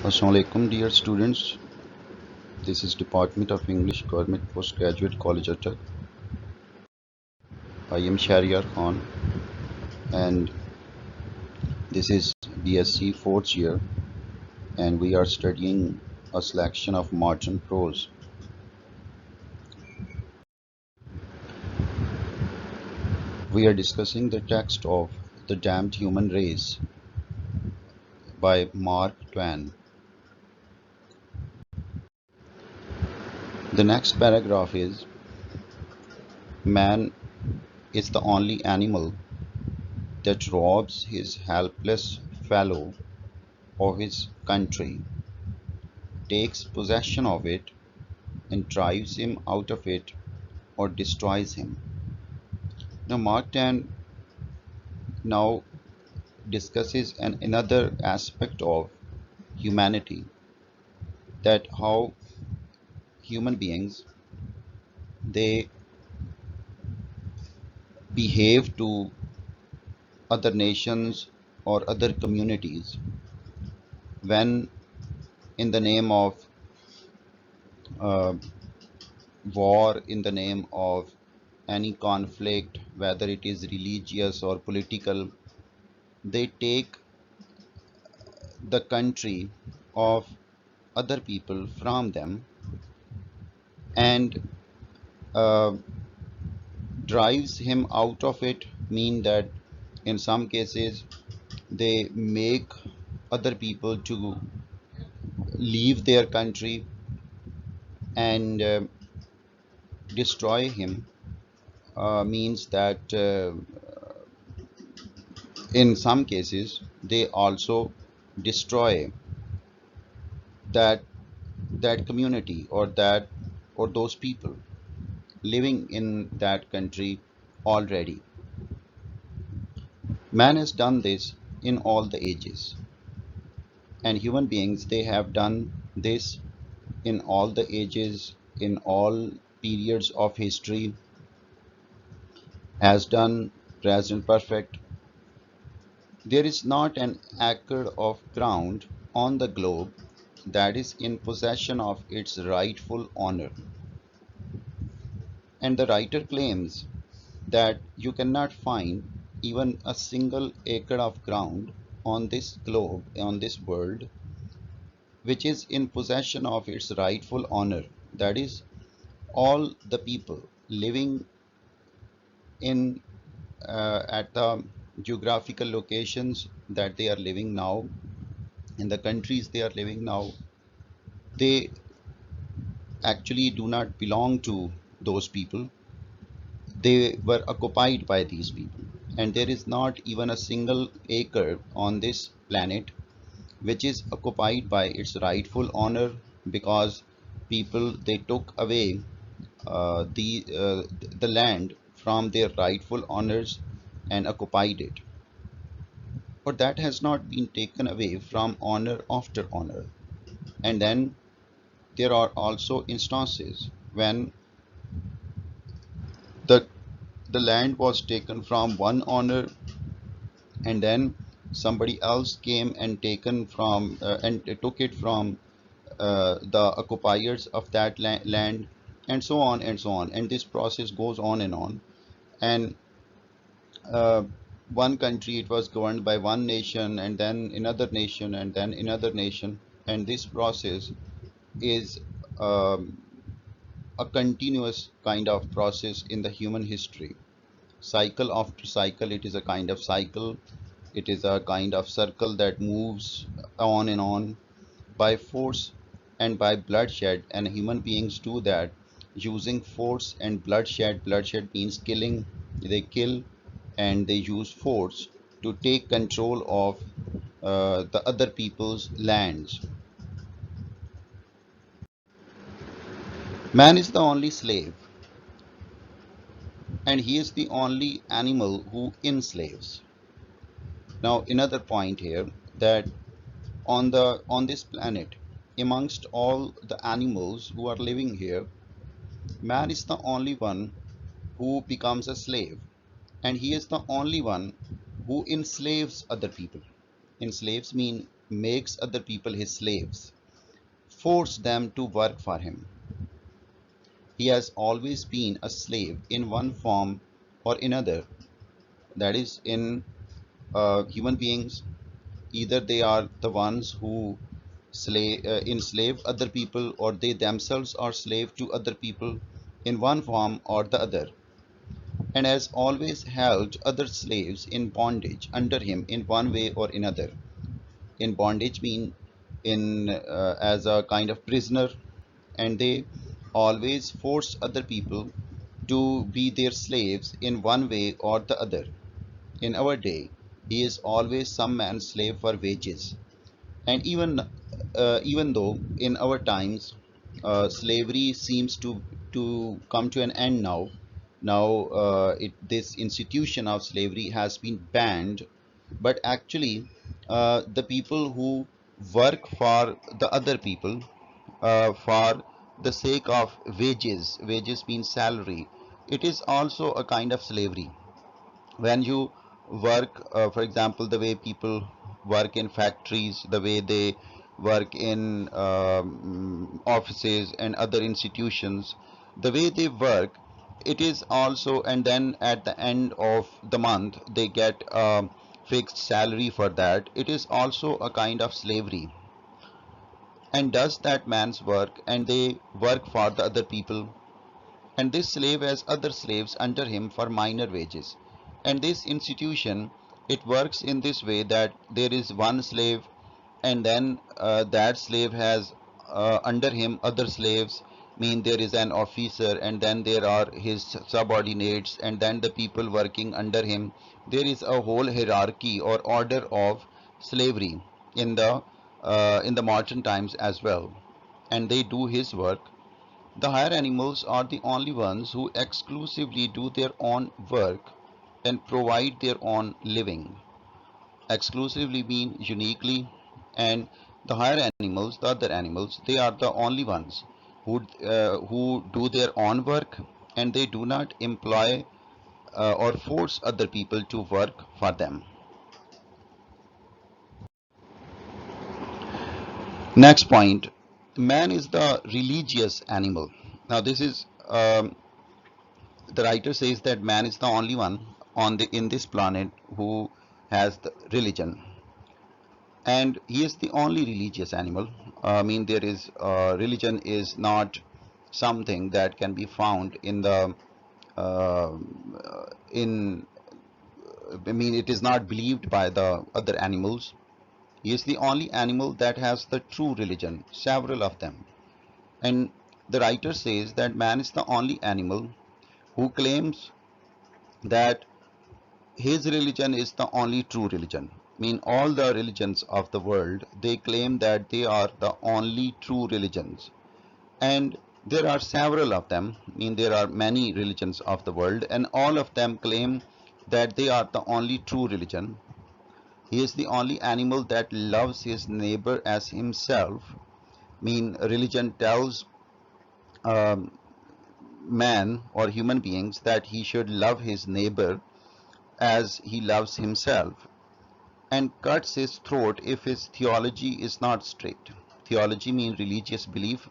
Assalamualaikum dear students. This is Department of English Government Postgraduate College Attack. I am Shahryar Khan and this is BSc 4th year and we are studying a selection of modern prose. We are discussing the text of The Damned Human Race by Mark Twain. The next paragraph is Man is the only animal that robs his helpless fellow of his country, takes possession of it, and drives him out of it or destroys him. Now, Mark Twain now discusses another aspect of humanity, that how human beings they behave to other nations or other communities when in the name of uh, war, in the name of any conflict, whether it is religious or political, they take the country of other people from them and uh, drives him out of it, mean that in some cases they make other people to leave their country and destroy him, means that in some cases they also destroy that community or those people living in that country already. Man has done this in all the ages, and human beings they have done this in all the ages, in all periods of history, has done present perfect. There is not an acre of ground on the globe that is in possession of its rightful owner. And the writer claims that you cannot find even a single acre of ground on this globe, on this world, which is in possession of its rightful owner. That is, all the people living in at the geographical locations that they are living now, in the countries they are living now, they actually do not belong to those people. They were occupied by these people, and there is not even a single acre on this planet which is occupied by its rightful owner, because people they took away the land from their rightful owners and occupied it. But that has not been taken away from owner after owner. And then there are also instances when the the land was taken from one owner and then somebody else came and taken from and took it from the occupiers of that land, and so on and so on, and this process goes on and on. And uh, one country it was governed by one nation, and then another nation, and then another nation, and this process is um, a continuous kind of process in the human history. Cycle after cycle, it is a kind of cycle, it is a kind of circle that moves on and on by force and by bloodshed, and human beings do that using force and bloodshed. Bloodshed means killing. They kill and they use force to take control of the other people's lands. Man is the only slave, and he is the only animal who enslaves. Now, another point here, that on this planet, amongst all the animals who are living here, man is the only one who becomes a slave, and he is the only one who enslaves other people. Enslaves mean makes other people his slaves, force them to work for him. He has always been a slave in one form or another, that is, in human beings. Either they are the ones who enslave other people, or they themselves are slave to other people in one form or the other, and has always held other slaves in bondage under him in one way or another. In bondage mean in as a kind of prisoner, and they always force other people to be their slaves in one way or the other. In our day, he is always some man's slave for wages. And even though in our times slavery seems to come to an end now, this institution of slavery has been banned, but actually the people who work for the other people for the sake of wages means salary, it is also a kind of slavery. When you work, for example, the way people work in factories, the way they work in offices and other institutions, the way they work, it is also, and then at the end of the month they get a fixed salary for that. It is also a kind of slavery, and does that man's work, and they work for the other people, and this slave has other slaves under him for minor wages. And this institution, it works in this way that there is one slave, and then that slave has under him other slaves, mean there is an officer, and then there are his subordinates, and then the people working under him. There is a whole hierarchy or order of slavery in the modern times as well, and they do his work. The higher animals are the only ones who exclusively do their own work and provide their own living. Exclusively mean uniquely, and the higher animals, the other animals, they are the only ones who do their own work, and they do not employ or force other people to work for them. Next point, man is the religious animal. Now this is the writer says that man is the only one on the in this planet who has the religion, and he is the only religious animal. I mean, there is religion is not something that can be found in the uh, in I mean, it is not believed by the other animals. He is the only animal that has the true religion, several of them. And the writer says that man is the only animal who claims that his religion is the only true religion. I mean, all the religions of the world, they claim that they are the only true religions. And there are several of them. I mean, there are many religions of the world, and all of them claim that they are the only true religion. He is the only animal that loves his neighbor as himself. I mean, religion tells um, man or human beings that he should love his neighbor as he loves himself, and cuts his throat if his theology is not straight. Theology means religious belief,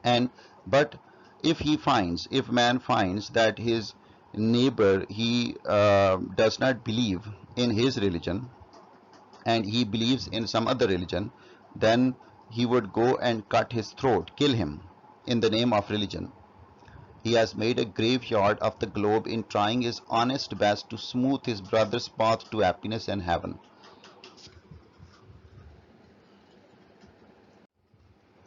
and but if man finds that his neighbor he does not believe in his religion, and he believes in some other religion, then he would go and cut his throat, kill him in the name of religion. He has made a graveyard of the globe in trying his honest best to smooth his brother's path to happiness and heaven.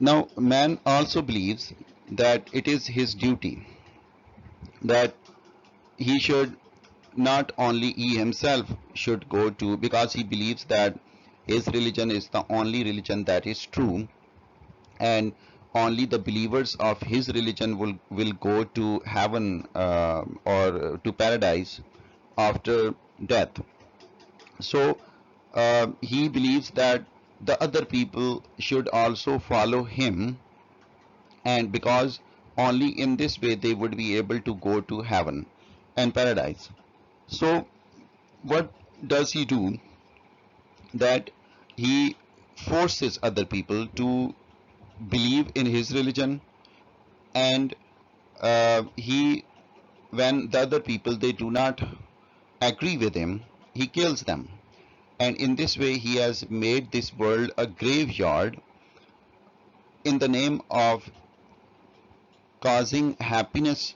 Now, man also believes that it is his duty that he should not only he himself should go to, because he believes that his religion is the only religion that is true, and only the believers of his religion will go to heaven or to paradise after death. So he believes that the other people should also follow him, and because only in this way they would be able to go to heaven and paradise. So what does he do? That he forces other people to believe in his religion, and he when the other people they do not agree with him, he kills them. And in this way he has made this world a graveyard in the name of causing happiness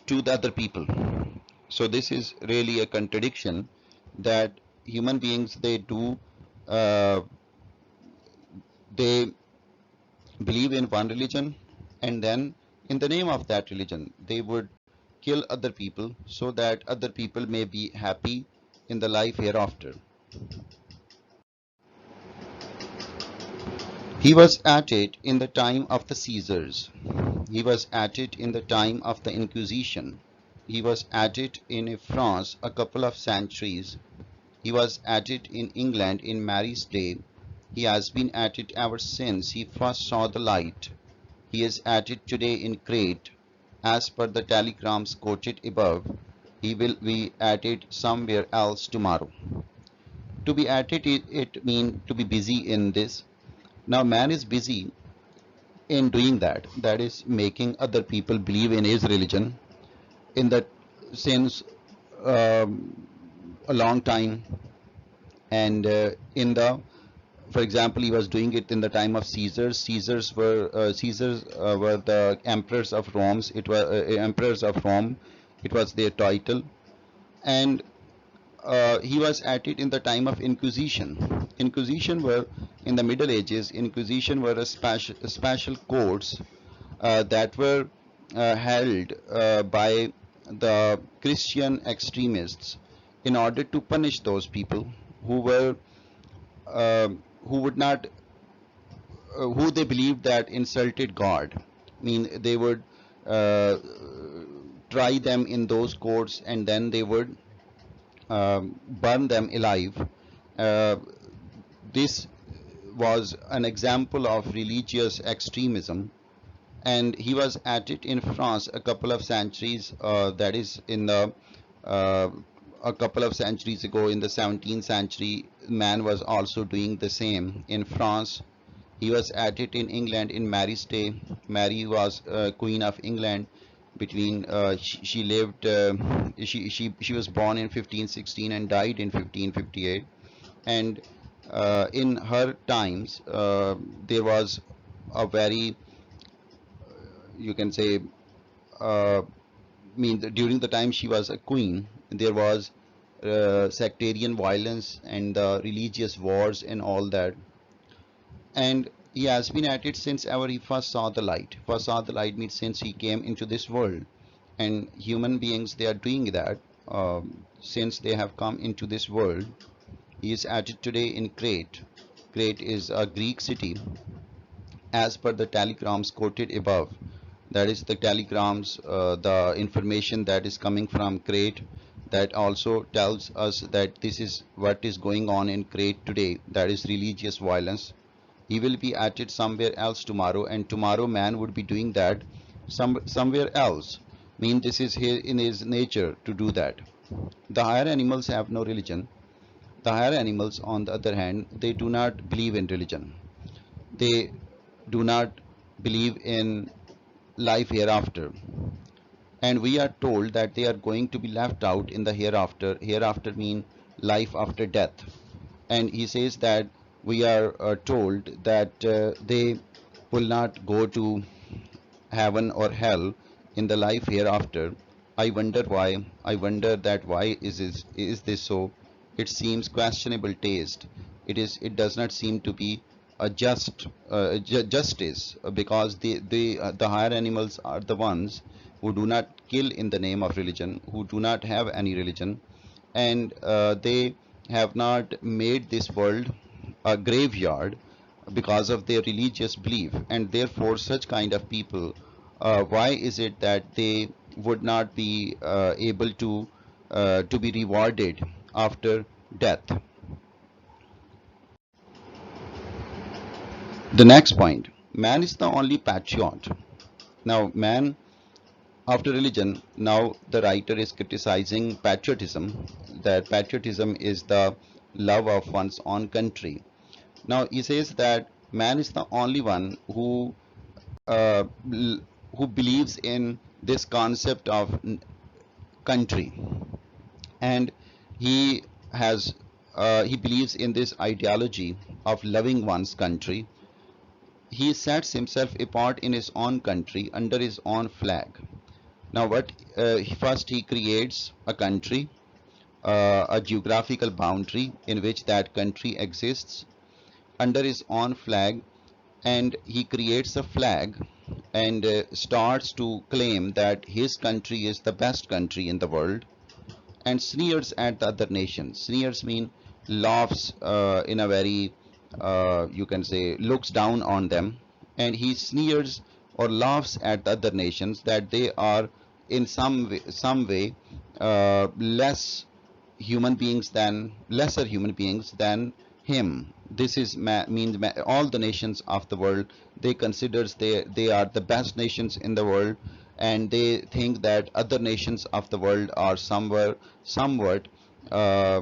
to the other people. So this is really a contradiction, that human beings uh, they believe in one religion, and then in the name of that religion they would kill other people so that other people may be happy in the life hereafter. He was at it in the time of the Caesars. He was at it in the time of the Inquisition. He was at it in France a couple of centuries. He was at it in England in Mary's day. He has been at it ever since he first saw the light. He is at it today in Crete. As per the telegrams quoted above, he will be at it somewhere else tomorrow. To be at it, it means to be busy in this. Now man is busy in doing that, that is making other people believe in his religion, in that since a long time. And in the for example, he was doing it in the time of Caesars. Caesars were the emperors of Rome. It was emperors of Rome. It was their title. And he was at it in the time of Inquisition. Inquisition were in the Middle Ages. Inquisition were special courts that were held by the Christian extremists in order to punish those people who were uh, who would not who they believed that insulted God. I mean, they would uh, try them in those courts, and then they would burn them alive. Uh, this was an example of religious extremism, and he was at it in France a couple of centuries. That is in the uh, a couple of centuries ago, in the 17th century, man was also doing the same in France. He was at it in England in Mary's day. Mary was Queen of England. Between she lived she was born in 1516 and died in 1558. And in her times there was a very, you can say, uh, during the time she was a queen, there was sectarian violence and religious wars and all that. And he has been at it since ever he first saw the light. First saw the light means since he came into this world. And human beings, they are doing that since they have come into this world. He is at it today in Crete. Crete is a Greek city, as per the telegrams quoted above. That is the telegrams, the information that is coming from Crete, that also tells us that this is what is going on in Crete today, that is religious violence. He will be at it somewhere else tomorrow, and tomorrow man would be doing that somewhere else. This is here in his nature to do that. The higher animals have no religion. The higher animals, on the other hand, they do not believe in religion. They do not believe in life hereafter. And we are told that they are going to be left out in the hereafter. Hereafter mean life after death. And he says that we are told that they will not go to heaven or hell in the life hereafter. I wonder why. I wonder that why is this so? It seems questionable taste. It does not seem to be a justice, because the higher animals are the ones who do not kill in the name of religion, who do not have any religion, and they have not made this world a graveyard because of their religious belief. And therefore such kind of people, why is it that they would not be able to be rewarded after death? The next point, man is the only patriot. Now man after religion, now the writer is criticizing patriotism, that patriotism is the love of one's own country. Now he says that man is the only one uh, who believes in this concept of country, and he has he believes in this ideology of loving one's country. He sets himself apart in his own country under his own flag. Now, first he creates a country, a geographical boundary in which that country exists under his own flag, and he creates a flag and starts to claim that his country is the best country in the world, and sneers at the other nations. Sneers mean laughs in a very, you can say, looks down on them, and he sneers or laughs at the other nations that they are in some way less human beings than lesser human beings than him. This is means all the nations of the world, they considers they are the best nations in the world, and they think that other nations of the world are somewhat uh,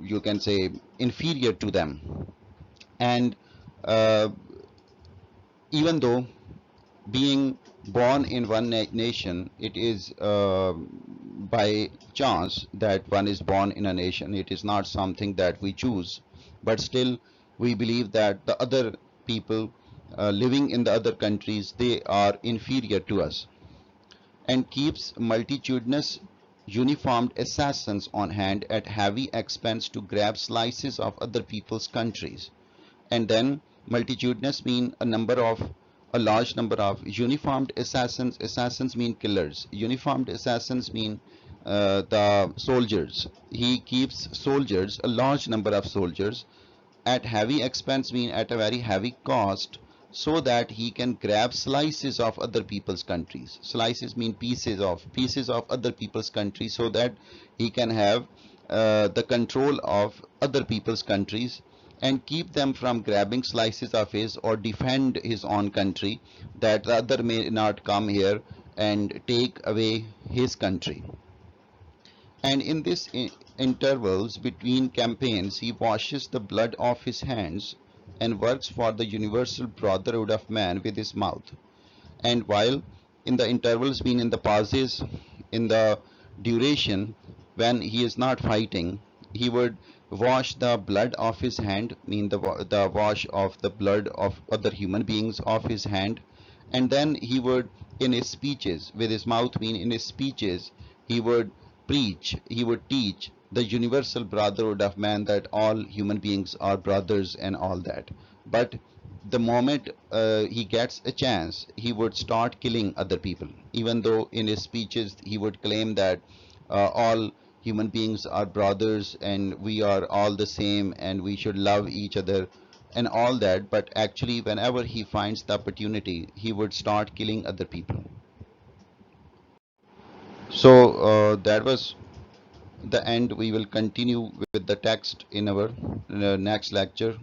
you can say inferior to them. And uh, even though being born in one nation, it is by chance that one is born in a nation. It is not something that we choose, but still we believe that the other people living in the other countries, they are inferior to us, and keeps multitudinous uniformed assassins on hand at heavy expense to grab slices of other people's countries. And then multitudinous mean a large number of uniformed assassins. Assassins mean killers. Uniformed assassins mean the soldiers. He keeps soldiers, a large number of soldiers, at heavy expense mean at a very heavy cost, so that he can grab slices of other people's countries. Slices mean pieces of other people's countries, so that he can have the control of other people's countries and keep them from grabbing slices of his, or defend his own country, that the other may not come here and take away his country. And in this intervals between campaigns, he washes the blood off his hands and works for the universal brotherhood of man with his mouth. And while in the intervals, mean in the pauses, in the duration when he is not fighting, he would wash the blood off his hand, mean the wash of the blood of other human beings off his hand. And then he would, in his speeches, with his mouth, mean in his speeches, he would preach, he would teach the universal brotherhood of man, that all human beings are brothers and all that. But the moment he gets a chance, he would start killing other people, even though in his speeches he would claim that all human beings are brothers and we are all the same and we should love each other and all that. But actually, whenever he finds the opportunity, he would start killing other people. So that was the end. We will continue with the text in our next lecture.